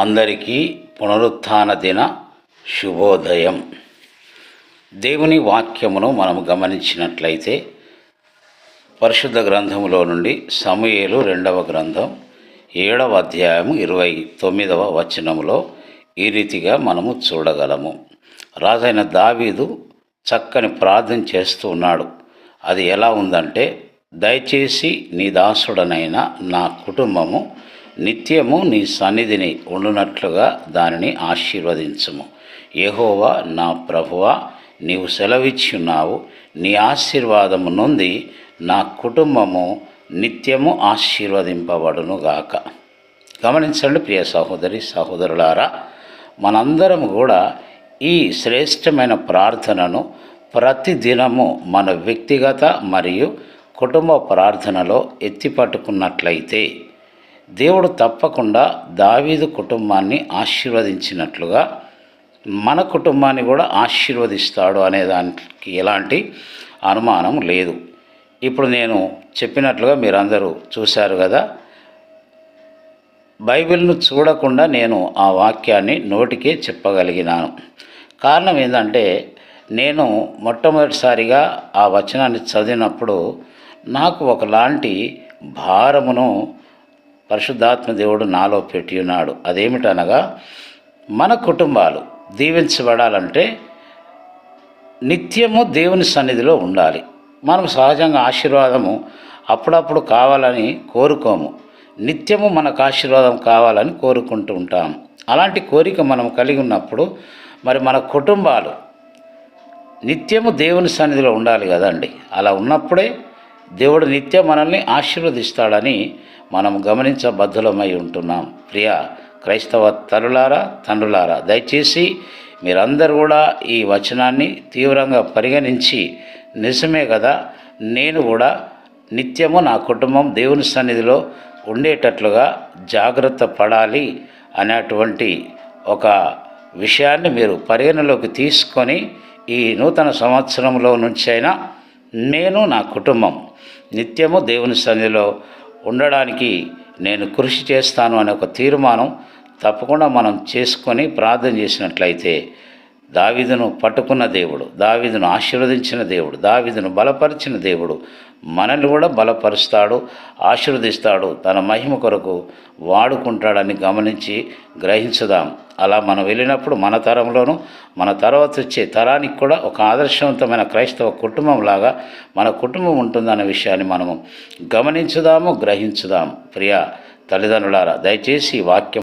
అందరికీ పునరుత్థాన దిన శుభోదయం. దేవుని వాక్యమును మనం గమనించినట్లయితే పరిశుద్ధ గ్రంథములో నుండి సమూయేలు 2వ గ్రంథం 7వ అధ్యాయం 29వ వచనములో ఈ రీతిగా మనము చూడగలము. రాజైన దావీదు చక్కని ప్రార్థన చేస్తూ ఉన్నాడు. అది ఎలా ఉందంటే, దయచేసి నీ దాసుడనైన నా కుటుంబము నిత్యము నీ సన్నిధిని ఉండునట్లుగా దానిని ఆశీర్వదించుము. యెహోవా నా ప్రభువా, నీవు సెలవిచ్చి ఉన్నావు, నీ ఆశీర్వాదము నొంది నా కుటుంబము నిత్యము ఆశీర్వదింపబడునుగాక. గమనించండి ప్రియ సహోదరి సహోదరులారా, మనందరం కూడా ఈ శ్రేష్టమైన ప్రార్థనను ప్రతిదినము మన వ్యక్తిగత మరియు కుటుంబ ప్రార్థనలో ఎత్తిపట్టుకున్నట్లయితే దేవుడు తప్పకుండా దావీదు కుటుంబాన్ని ఆశీర్వదించినట్లుగా మన కుటుంబాన్ని కూడా ఆశీర్వదిస్తాడు అనేదానికి ఎలాంటి అనుమానం లేదు. ఇప్పుడు నేను చెప్పినట్లుగా మీరందరూ చూశారు కదా, బైబిల్ను చూడకుండా నేను ఆ వాక్యాన్ని నోటికే చెప్పగలిగినాను. కారణం ఏంటంటే, నేను మొట్టమొదటిసారిగా ఆ వచనాన్ని చదివినప్పుడు నాకు ఒకలాంటి భారమును పరిశుద్ధాత్మ దేవుడు నాలో పెట్టి ఉన్నాడు. అదేమిటనగా, మన కుటుంబాలు దీవించబడాలంటే నిత్యము దేవుని సన్నిధిలో ఉండాలి. మనం సహజంగా ఆశీర్వాదము అప్పుడప్పుడు కావాలని కోరుకోము, నిత్యము మనకు ఆశీర్వాదం కావాలని కోరుకుంటూ ఉంటాం. అలాంటి కోరిక మనం కలిగి ఉన్నప్పుడు మరి మన కుటుంబాలు నిత్యము దేవుని సన్నిధిలో ఉండాలి కదండి. అలా ఉన్నప్పుడే దేవుడు నిత్యం మనల్ని ఆశీర్వదిస్తాడని మనం గమనించబద్ధులమై ఉంటున్నాం. ప్రియ క్రైస్తవ తల్లులారా, తండ్రులారా, దయచేసి మీరందరూ కూడా ఈ వచనాన్ని తీవ్రంగా పరిగణించి, నిజమే కదా, నేను కూడా నిత్యము నా కుటుంబం దేవుని సన్నిధిలో ఉండేటట్లుగా జాగ్రత్త పడాలి అనేటువంటి ఒక విషయాన్ని మీరు పరిగణలోకి తీసుకొని ఈ నూతన సంవత్సరంలో నుంచి అయినా నేను నా కుటుంబం నిత్యము దేవుని సన్నిధిలో ఉండడానికి నేను కృషి చేస్తాను అనే ఒక తీర్మానం తప్పకుండా మనం చేసుకొని ప్రార్థన చేసినట్లయితే దావీదును పట్టుకున్న దేవుడు, దావీదును ఆశీర్వదించిన దేవుడు, దావీదును బలపరిచిన దేవుడు మనల్ని కూడా బలపరుస్తాడు, ఆశీర్వదిస్తాడు, తన మహిమ కొరకు వాడుకుంటాడని గమనించి గ్రహించుదాం. అలా మనం వెళ్ళినప్పుడు మన తరంలోనూ మన తర్వాత వచ్చే తరానికి కూడా ఒక ఆదర్శవంతమైన క్రైస్తవ కుటుంబంలాగా మన కుటుంబం ఉంటుందన్న విషయాన్ని మనము గమనించుదాము, గ్రహించుదాం. ప్రియ తల్లిదండ్రులారా, దయచేసి వాక్యం